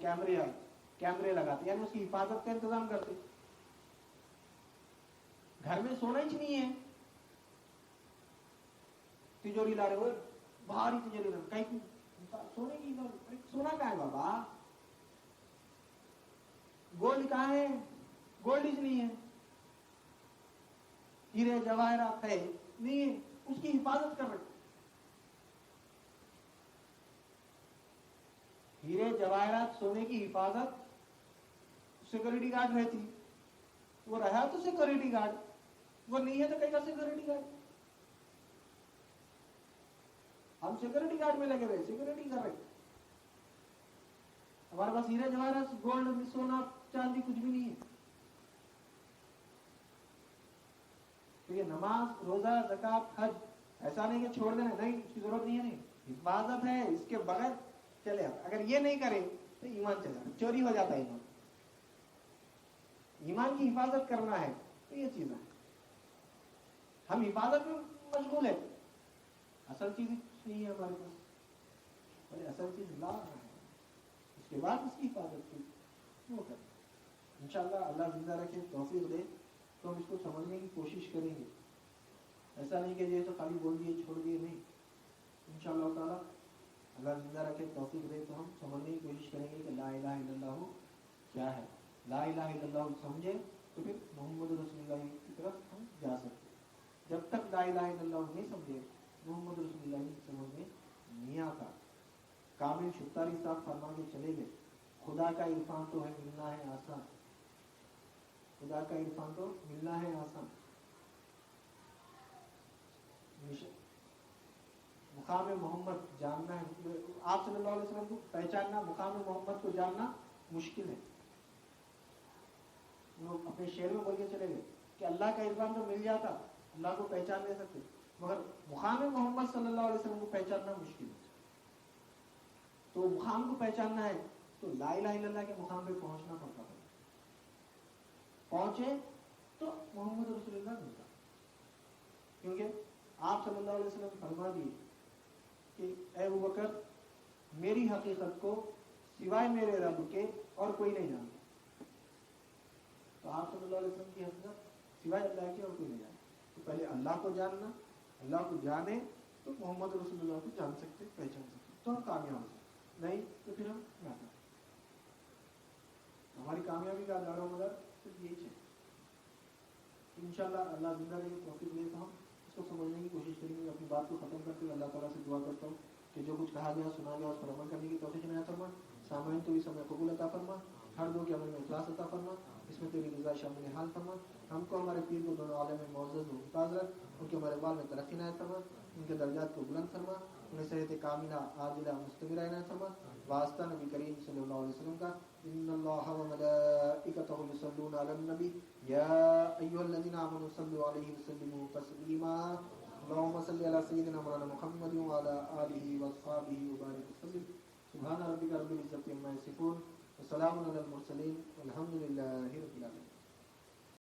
کیمرے لگاتے، یعنی اس کی حفاظت کا انتظام کرتے. گھر میں سونا ہی نہیں ہے، تجوری لا رہے ہو، باہر ہی تجوری لا رہے، کہیں سونے کی سونا کہاں ہے بابا؟ گولڈ کہاں ہے؟ گولڈ ہی نہیں ہے. ہیرے جواہرات ہے نہیں ہے، اس کی حفاظت کر رہے. ہیرے جواہرات سونے کی حفاظت سیکورٹی گارڈ رہتی، وہ رہا تو سیکورٹی گارڈ، وہ نہیں ہے تو کہیں کا سیکورٹی گارڈ. ہم سیکورٹی گارڈ میں لگے ہوئے، سیکورٹی کر رہے. ہمارے پاس ہیرے جواہرات، گولڈ، سونا، چاندی کچھ بھی نہیں ہے. تو یہ نماز، روزہ، زکوٰۃ، حج ایسا نہیں کہ چھوڑ دینا، نہیں، اس کی ضرورت نہیں ہے. نہیں، حفاظت ہے، اس کے بغیر چلے. اگر یہ نہیں کرے تو ایمان چلا جاتا، چوری ہو جاتا ہے ایمان. ایمان کی حفاظت کرنا ہے تو یہ چیز ہے. ہم حفاظت میں مشغول ہیں، اصل چیز نہیں ہے ہمارے پاس. اصل چیز لا رہا ہے، اس کے بعد اس کی حفاظت کی وہ کریں. انشاءاللہ اللہ زندہ رکھے، توفیق دے تو ہم اس کو سمجھنے کی کوشش کریں گے. ایسا نہیں کہ یہ تو خالی بول دیے چھوڑ دیے، نہیں. انشاءاللہ تعالیٰ اللہ زندہ رکھے، توفیق دے تو ہم سمجھنے کی کوشش کریں گے کہ لا الہ الا اللہ کیا ہے. لا الہ الا اللہ سمجھے تو پھر محمد رسول اللہ کی طرف ہم جا سکتے. جب تک لا الہ الا اللہ نہیں سمجھے، محمد رسول اللہ کی سمجھ میں نہیں آتا. کامل شتاری صاحب فرما کے چلے گئے، خدا کا عرفان تو ہے ملنا ہے آسان، خدا کا عرفان تو ملنا ہے آسان. مقام محمد جاننا ہے، آپ صلی اللہ علیہ وسلم کو پہچاننا، مقام محمد کو جاننا مشکل ہے. وہ اپنے شعر میں بول کے چلے گئے کہ اللہ کا عرفان تو مل جاتا، اللہ کو پہچان لے سکتے، مگر مقام محمد صلی اللہ علیہ وسلم کو پہچاننا مشکل ہے. تو مقام کو پہچاننا ہے تو لا الہ الا اللہ کے مقام پہ پہنچنا پڑتا ہے. پہنچے تو محمد رسول اللہ ملتا، کیونکہ آپ صلی اللہ علیہ وسلم فرما دیے کہ اے ابو بکر میری حقیقت کو سوائے میرے رب کے اور کوئی نہیں جانتا. تو آپ صلی اللہ علیہ وسلم کی حقیقت سوائے اللہ کے اور کوئی نہیں جانتا. تو پہلے اللہ کو جاننا، اللہ کو جانے تو محمد رسول اللہ کو جان سکتے، پہچان سکتے، تو ہم کامیاب ہو سکتے. نہیں تو پھر ہم ناکام. ہماری کامیابی کا دار و مدار صرف یہی ہے. انشاءاللہ اللہ زندہ رہے توفیق دے تو ہم اس کو سمجھنے کی کوشش کریں گے. اپنی بات کو ختم کرتے ہوئے اللہ تعالیٰ سے دعا کرتا ہوں کہ جو کچھ کہا گیا سنا گیا اس پر عمل کرنے کی توفیق عنایت فرما. سامعین کو اس میں قبول عطا فرما. ہر دو کے عمل میں اخلاص عطا فرما. اس میں تیری رضا شامل حال فرما. ہم کو ہمارے پیر کو دونوں عالم میں معزز و ممتاز رکھ. ان کے ہمارے بال میں ترقی عنایت فرما. ان کے درجات کو بلند فرما. انہیں صحت کاملہ عاجلہ مستمرہ عنایت فرما. واسطہ نبی کریم صلی اللہ علیہ وسلم کا. ان اللہ و ملائکتہ یصلون علی النبی یا ایھا الذین آمنوا صلوا علیہ وسلموا تسلیما. اللهم صل على سيدنا مولانا محمد وعلى آله وصحبه وبارك وسلم. سبحان ربك رب العزة عما يصفون وسلام على المرسلين والحمد لله رب العالمين.